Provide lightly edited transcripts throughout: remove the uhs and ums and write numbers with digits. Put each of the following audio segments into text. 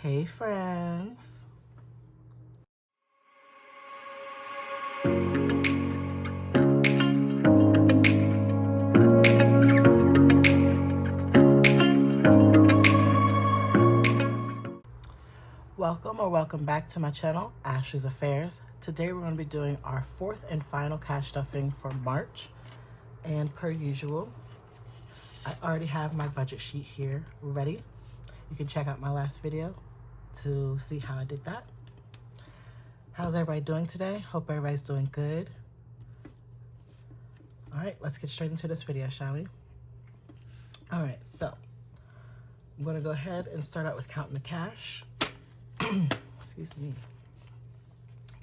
Hey friends. Welcome back to my channel, Ashley's Affairs. Today we're going to be doing our fourth and final cash stuffing for March. And per usual, I already have my budget sheet here ready. You can check out my last video to see how I did that. How's everybody doing today? Hope everybody's doing good. All right, let's get straight into this video, shall we? All right, so I'm going to go ahead and start out with counting the cash. Excuse me.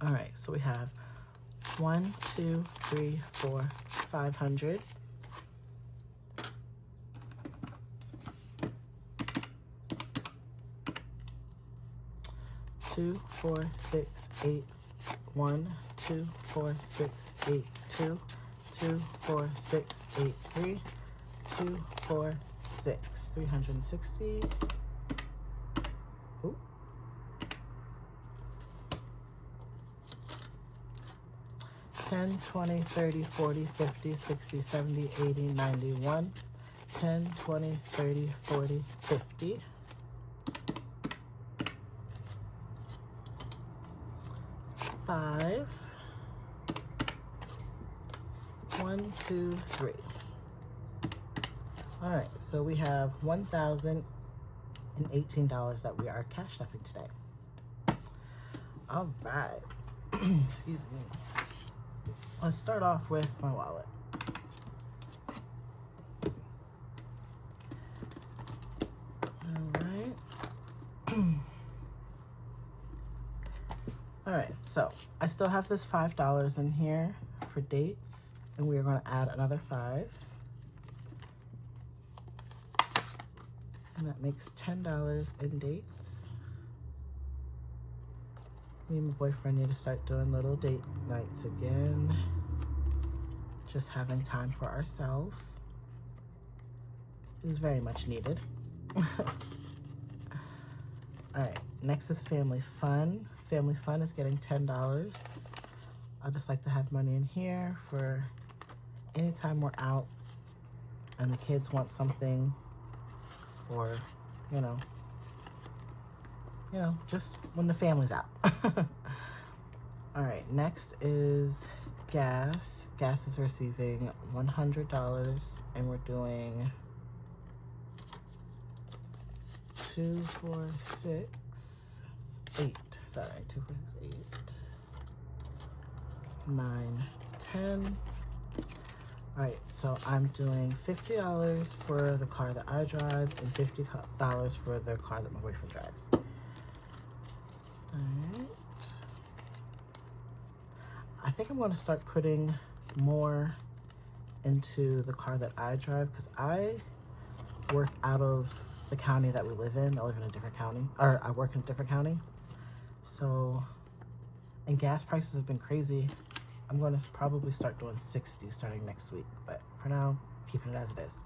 All right, so we have 1, 2, 3, 4, 500. 2, 4, 6, 8. 1, 2, 4, 6, 8, 2, 2, 4, 6, 8, 3, 2, 4, 6, 360. Ooh. 10, 20, 30, 40, 50, 60, 70, 80, 91. 10, 20, 30, 40, 50. 5. 1, 2, 3. All right, so we have $1,018 that we are cash stuffing today. All right. Excuse me. Let's start off with my wallet. All right. All right, so I still have this $5 in here for dates, and we are going to add another 5. And that makes $10 in dates. Me and my boyfriend need to start doing little date nights again. Just having time for ourselves is very much needed. All right, next is family fun. Family fun is getting $10. I just like to have money in here for anytime we're out and the kids want something, or just when the family's out. All right, next is gas. Gas is receiving $100, and we're doing 2, 4, 6, 8. Sorry, 2, 4, 6, 8, 9, 10. All right, so I'm doing $50 for the car that I drive and $50 for the car that my boyfriend drives. All right. I think I'm going to start putting more into the car that I drive because I work out of the county that we live in. I live in a different county, or I work in a different county. So, and gas prices have been crazy. I'm going to probably start doing 60 starting next week, but for now, keeping it as it is.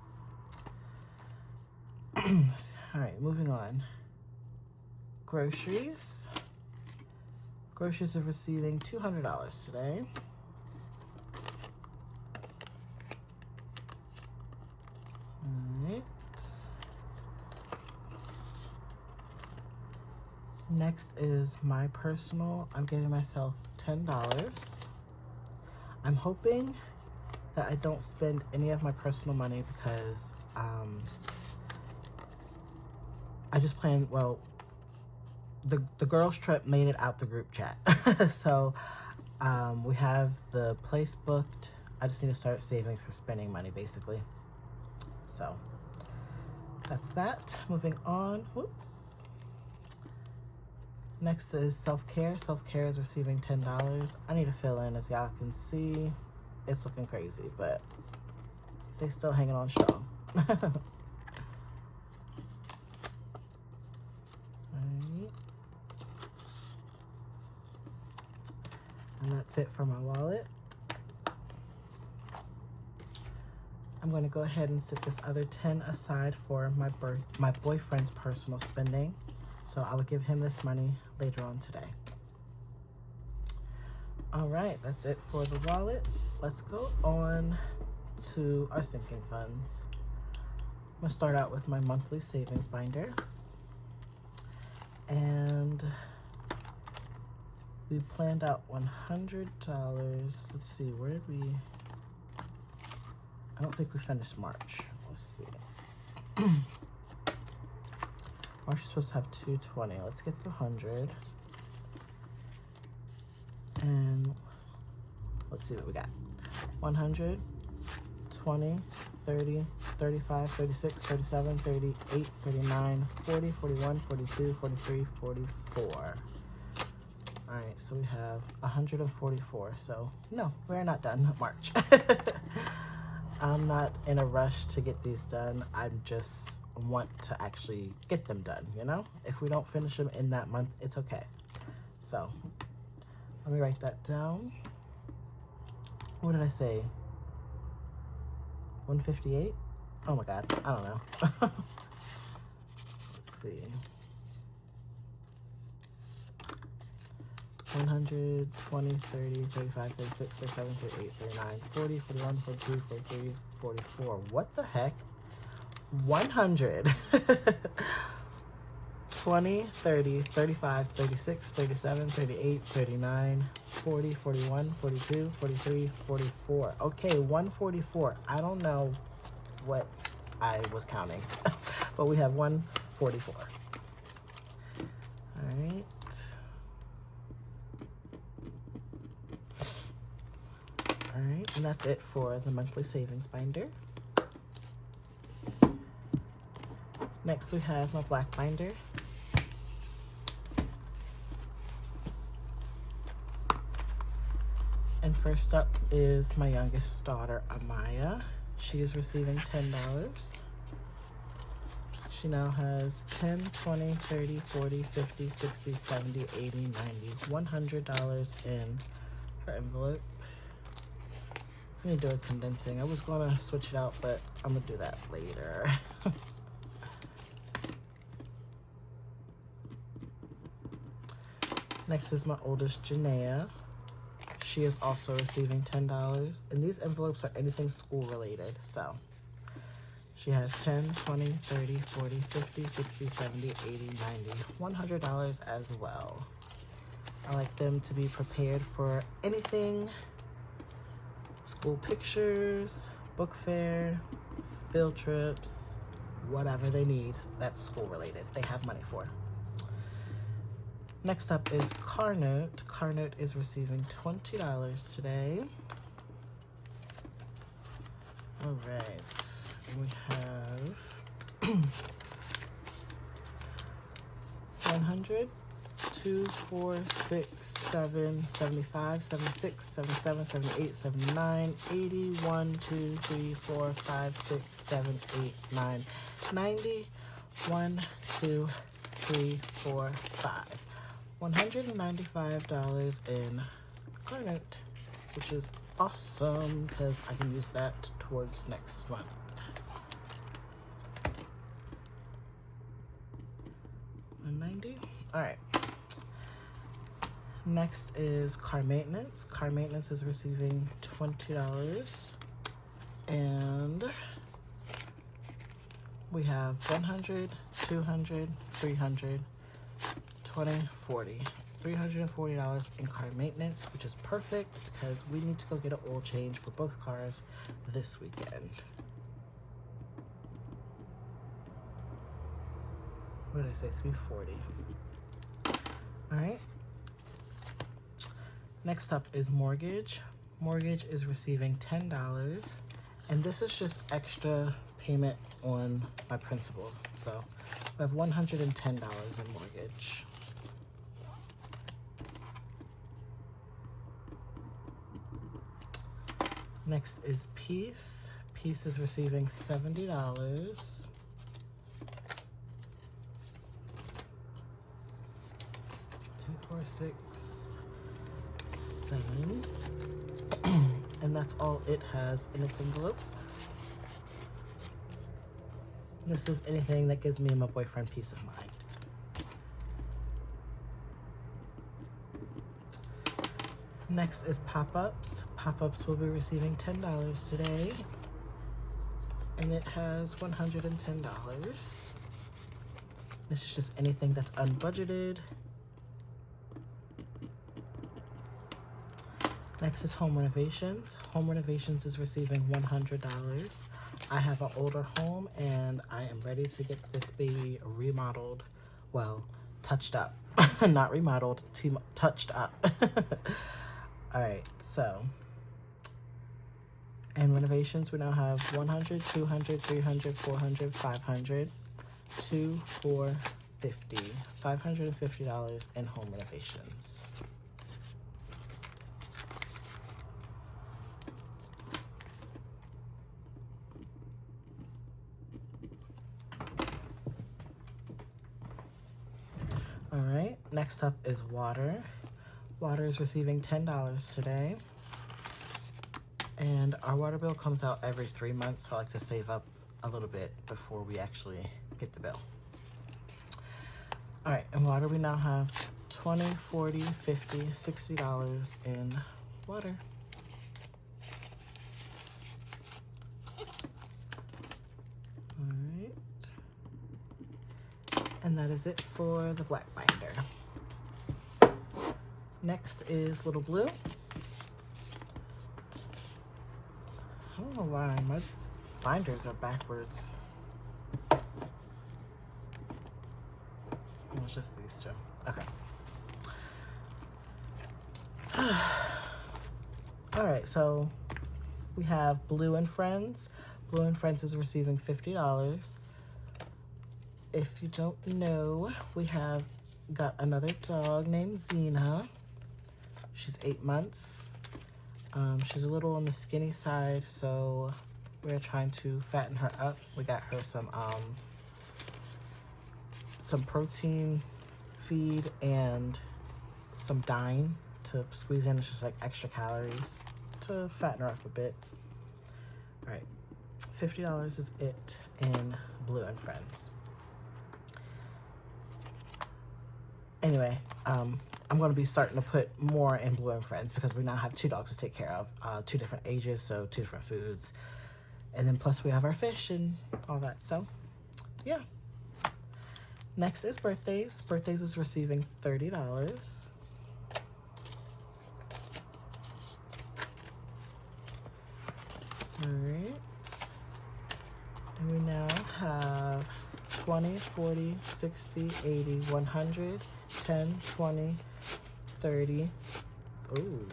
All right, moving on. Groceries. Groceries are receiving $200 today. All right. Next is my personal. I'm giving myself $10. I'm hoping that I don't spend any of my personal money because I just planned, well, the girls trip made it out the group chat. So we have the place booked. I just need to start saving for spending money, basically. So that's that. Moving on. Whoops. Next is self-care. Self-care is receiving $10. I need to fill in. As y'all can see, it's looking crazy, but they still hanging on strong. Alright. And that's it for my wallet. I'm going to go ahead and set this other 10 aside for my boyfriend's personal spending. So So I will give him this money later on today. All right, that's it for the wallet. Let's go on to our sinking funds. I'm gonna start out with my monthly savings binder. And we planned out $100. Let's see, where did we? I don't think we finished March. Let's see. March is supposed to have 220. Let's get to 100. And let's see what we got. 100, 20, 30, 35, 36, 37, 38, 39, 40, 41, 42, 43, 44. All right, so we have 144. So no, we're not done March. I'm not in a rush to get these done. I just want to actually get them done, you know? If we don't finish them in that month, it's okay. So let me write that down. What did I say? 158? Oh my God, I don't know. Let's see. 100, 20, 30, 35, 36, 37, 38, 39, 40, 41, 42, 43, 44. What the heck? 100. 20, 30, 35, 36, 37, 38, 39, 40, 41, 42, 43, 44. Okay, 144. I don't know what I was counting, but we have 144. All right. All right, and that's it for the monthly savings binder. Next, we have my black binder. And first up is my youngest daughter, Amaya. She is receiving $10. She now has 10, 20, 30, 40, 50, 60, 70, 80, 90, $100 in her envelope. I'm gonna do a condensing. I was gonna switch it out, but I'm gonna do that later. Next is my oldest, Janaea. She is also receiving $10. And these envelopes are anything school related. So she has 10, 20, 30, 40, 50, 60, 70, 80, 90, $100 as well. I like them to be prepared for anything. School pictures, book fair, field trips, whatever they need that's school related, they have money for. Next up is Car Note. Car Note is receiving $20 today. All right, we have 100, 2, 4, 6, 7, 75, 76, 77, 78, 79, 80, 1, 2, 3, 4, 5, 6, 7, 8, 9, 90, 1, 2, 3, 4, 5. $195 in Car Note, which is awesome because I can use that towards next month. $190. All right. Next is car maintenance. Car maintenance is receiving $20, and we have 100, 200, 300, 20, 40. $340 in car maintenance, which is perfect because we need to go get an oil change for both cars this weekend. What did I say? 340. All right. Next up is mortgage. Mortgage is receiving $10, and this is just extra payment on my principal. So I have $110 in mortgage. Next is Peace. Peace is receiving $70. 2, 4, 6, 7. And that's all it has in its envelope. This is anything that gives me and my boyfriend peace of mind. Next is pop-ups. Pop-ups will be receiving $10 today. And it has $110. This is just anything that's unbudgeted. Next is home renovations. Home renovations is receiving $100. I have an older home and I am ready to get this baby remodeled. Well, touched up. Not remodeled, touched up. All right, so. And renovations, we now have 100, 200, 300, 400, 500, 2, 4, 50. $550 in home renovations. All right, next up is water. Water is receiving $10 today. And our water bill comes out every 3 months, so I like to save up a little bit before we actually get the bill. All right, in water we now have $20, $40, $50, $60 in water. All right. And that is it for the black binder. Next is Little Blue. I don't know why my binders are backwards. Oh, it's just these two. Okay. All right, so we have Blue and Friends. Blue and Friends is receiving $50. If you don't know, we have got another dog named Xena. She's 8 months. She's a little on the skinny side, so we're trying to fatten her up. We got her some protein feed and some Dine to squeeze in. It's just like extra calories to fatten her up a bit. All right, $50 is it in Blue and Friends. Anyway, I'm going to be starting to put more in Blue and Friends because we now have 2 dogs to take care of, 2 different ages, so 2 different foods. And then plus we have our fish and all that. So, yeah. Next is birthdays. Birthdays is receiving $30. All right. And we now have 20, 40, 60, 80, 100, 10, 20, 30, ooh,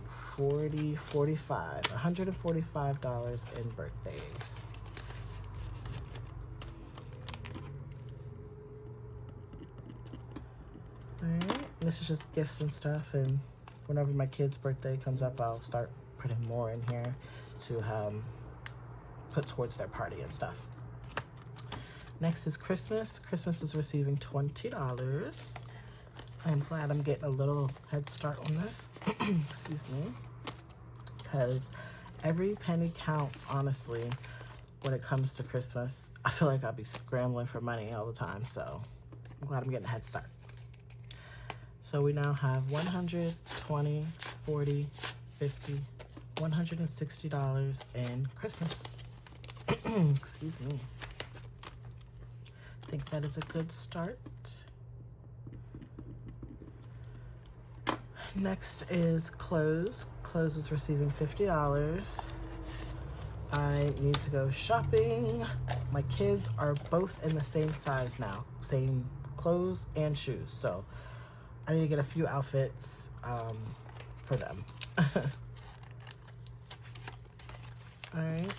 40, 45, $145 in birthdays. All right, this is just gifts and stuff, and whenever my kid's birthday comes up, I'll start putting more in here to put towards their party and stuff. Next is Christmas. Christmas is receiving $20. I'm glad I'm getting a little head start on this. Excuse me. Because every penny counts, honestly, when it comes to Christmas. I feel like I'll be scrambling for money all the time, so I'm glad I'm getting a head start. So we now have 100, 20, 40, 50, $160 in Christmas. Excuse me. I think that is a good start. Next is clothes. Clothes is receiving $50. I need to go shopping. My kids are both in the same size now, same clothes and shoes. So I need to get a few outfits for them. All right.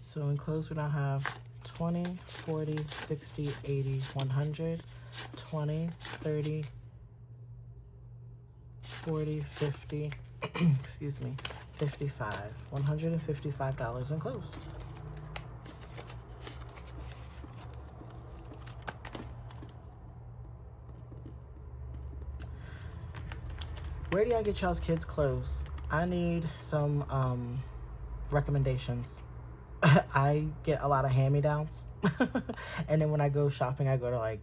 So in clothes, we now have 20, 40, 60, 80, 100, 20, 30, 40, 50, excuse me, 55, $155 in clothes. Where do y'all get y'all's kids' clothes? I need some recommendations. I get a lot of hand-me-downs. And then when I go shopping, I go to like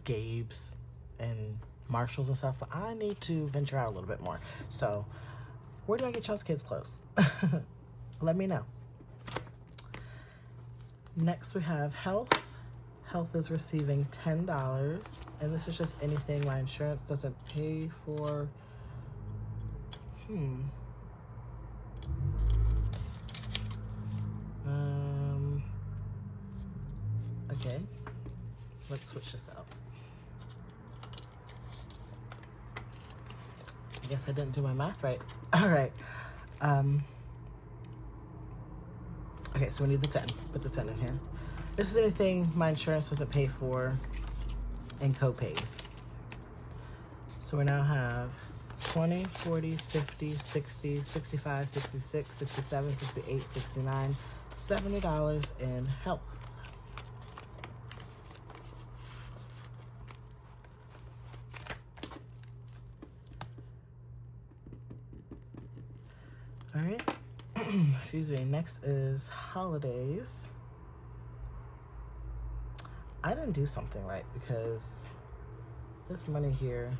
Gabe's and Marshalls and stuff, but I need to venture out a little bit more. So where do I get y'all's kids clothes? Let me know. Next we have health. Health is receiving $10, and this is just anything my insurance doesn't pay for. Okay, let's switch this out. I guess I didn't do my math right. All right. Okay, so we need the 10. Put the 10 in here. This is anything my insurance doesn't pay for and co-pays. So we now have 20, 40, 50, 60, 65, 66, 67, 68, 69, $70 in health. All right. Excuse me. Next is holidays. I didn't do something right because this money here,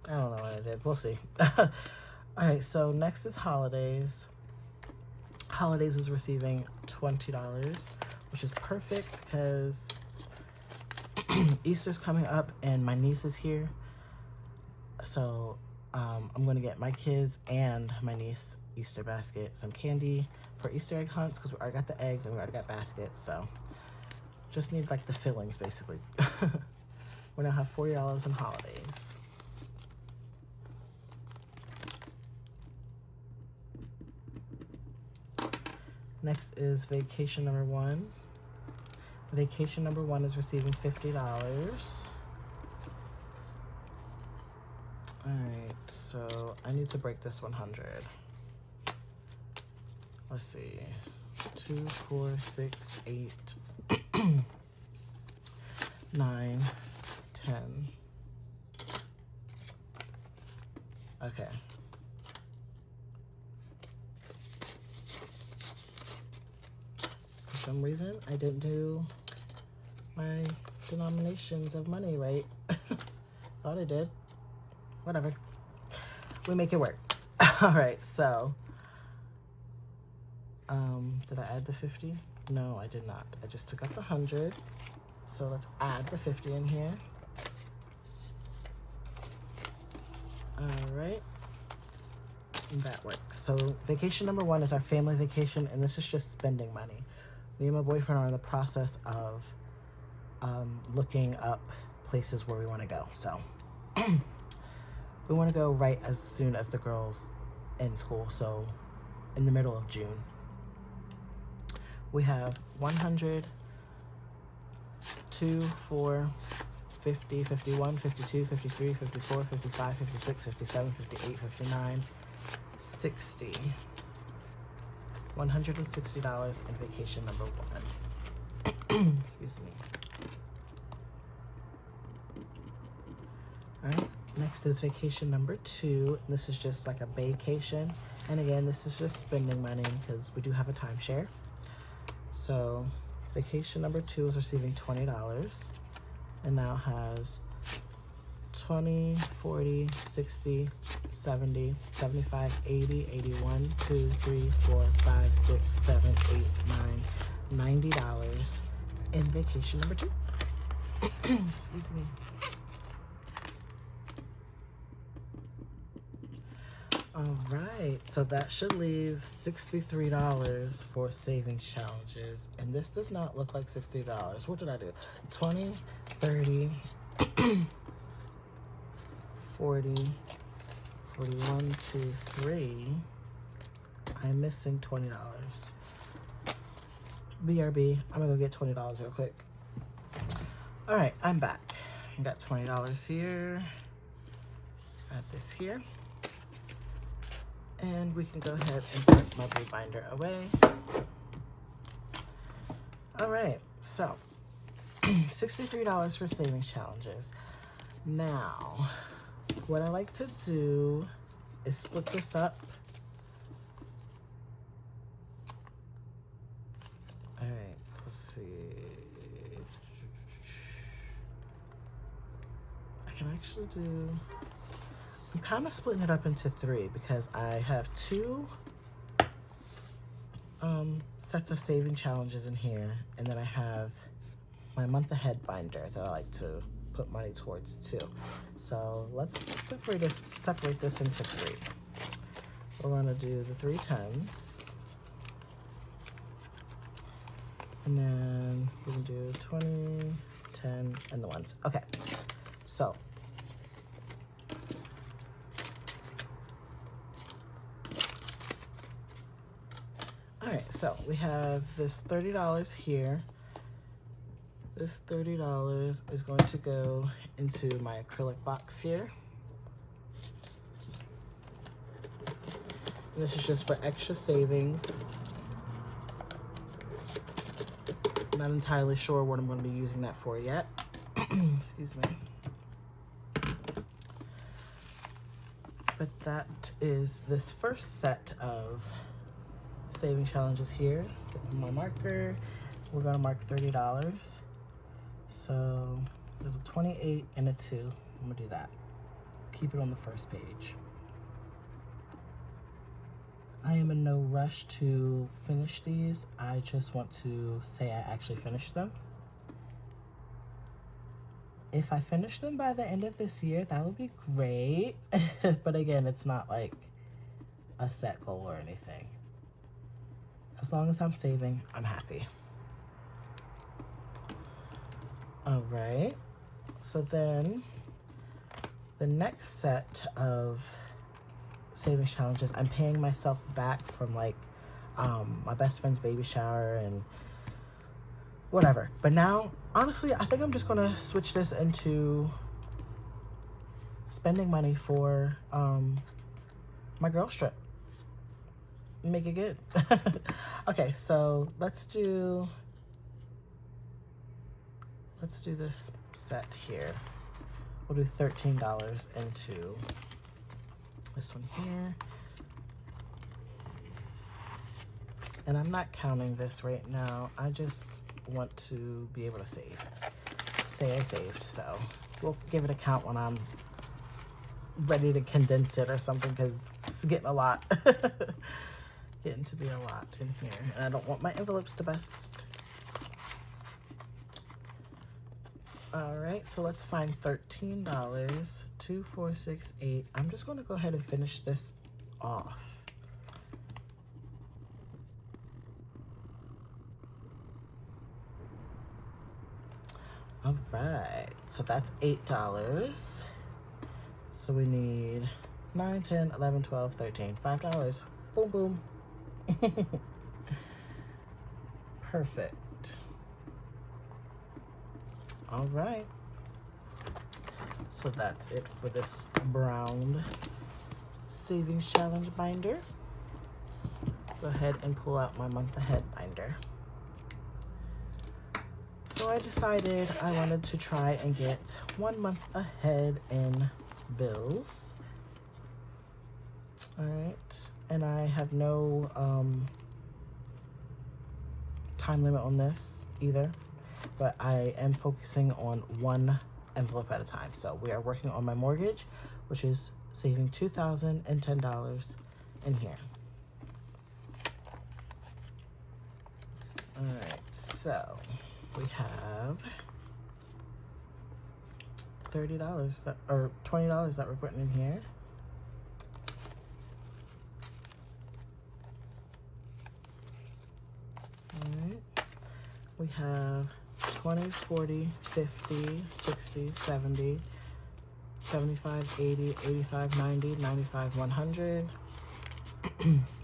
I don't know what I did. We'll see. All right, so next is holidays. Holidays is receiving $20, which is perfect because Easter's coming up and my niece is here. So I'm going to get my kids and my niece Easter basket, some candy for Easter egg hunts because we already got the eggs and we already got baskets. So just need like the fillings basically. We now have $40 in holidays. Next is vacation number 1. Vacation number 1 is receiving $50. All right, so I need to break this 100. Let's see, 2, 4, 6, 8, 9, 10. Okay. For some reason, I didn't do my denominations of money right. Thought I did. Whatever. We make it work. All right, so did I add the 50? No, I did not. I just took out the 100. So let's add the 50 in here. All right. That works. So vacation number 1 is our family vacation, and this is just spending money. Me and my boyfriend are in the process of looking up places where we want to go. So we want to go right as soon as the girls end school, so in the middle of June. We have 100, 2, 4, 50, 51, 52, 53, 54, 55, 56, 57, 58, 59, 60. $160 in vacation number 1. Excuse me. All right, next is vacation number 2. This is just like a vacation. And again, this is just spending money because we do have a timeshare. So vacation number 2 is receiving $20 and now has 20, 40, 60, 70, 75, 80, 81, 2, 3, 4, 5, 6, 7, 8, 9, $90 in vacation number 2. Excuse me. All right, so that should leave $63 for savings challenges. And this does not look like $60. What did I do? 20, 30, 40, 41, 2, 3. I'm missing $20. BRB, I'm gonna go get $20 real quick. All right, I'm back. I got $20 here. Add this here. And we can go ahead and put my blue binder away. All right, so $63 for savings challenges. Now, what I like to do is split this up Let's see. I can actually do, I'm kind of splitting it up into 3 because I have 2 sets of saving challenges in here, and then I have my month ahead binder that I like to put money towards too. So let's separate this into 3. We're gonna do the 3 tens, and then we can do 20, 10, and the ones. Okay, so all right, so we have this $30 here. This $30 is going to go into my acrylic box here. And this is just for extra savings. I'm not entirely sure what I'm going to be using that for yet. Excuse me. But that is this first set of saving challenges here. Get my marker. We're going to mark $30. So there's a 28 and a 2. I'm gonna do that. Keep it on the first page. I am in no rush to finish these. I just want to say I actually finished them. If I finish them by the end of this year, that would be great. But again, it's not like a set goal or anything. As long as I'm saving, I'm happy. All right, so then the next set of savings challenges, I'm paying myself back from like my best friend's baby shower and whatever. But now, honestly, I think I'm just gonna switch this into spending money for my girls trip. Make it good. Okay, so let's do this set here. We'll do $13 into this one here. And I'm not counting this right now. I just want to be able to save. Say I saved, so we'll give it a count when I'm ready to condense it or something, because it's getting a lot. Getting to be a lot in here. And I don't want my envelopes to bust. All right, so let's find $13. 2, 4, 6, 8. I'm just going to go ahead and finish this off. All right, so that's $8. So we need 9, 10, 11, 12, 13, $5. Boom, boom. Perfect. All right. So that's it for this brown savings challenge binder. Go ahead and pull out my month ahead binder. So I decided I wanted to try and get 1 month ahead in bills. All right, and I have no time limit on this either, but I am focusing on 1 envelope at a time. So we are working on my mortgage, which is saving $2,010 in here. All right, so we have $30 that, or $20 that we're putting in here. All right, we have 20, 40, 50, 60, 70, 75, 80, 85, 90, 95, 100,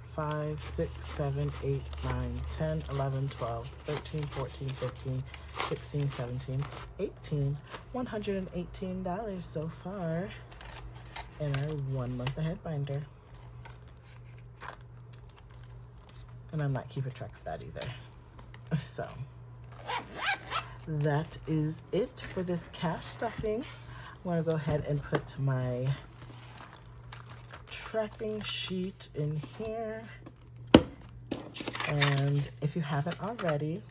5, 6, 7, 8, 9, 10, 11, 12, 13, 14, 15, 16, 17, 18, $118 so far in our 1 month ahead binder. And I'm not keeping track of that either. So that is it for this cash stuffing. I'm gonna go ahead and put my tracking sheet in here. And if you haven't already,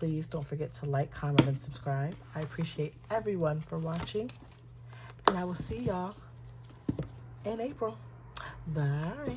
please don't forget to like, comment, and subscribe. I appreciate everyone for watching. And I will see y'all in April. Bye.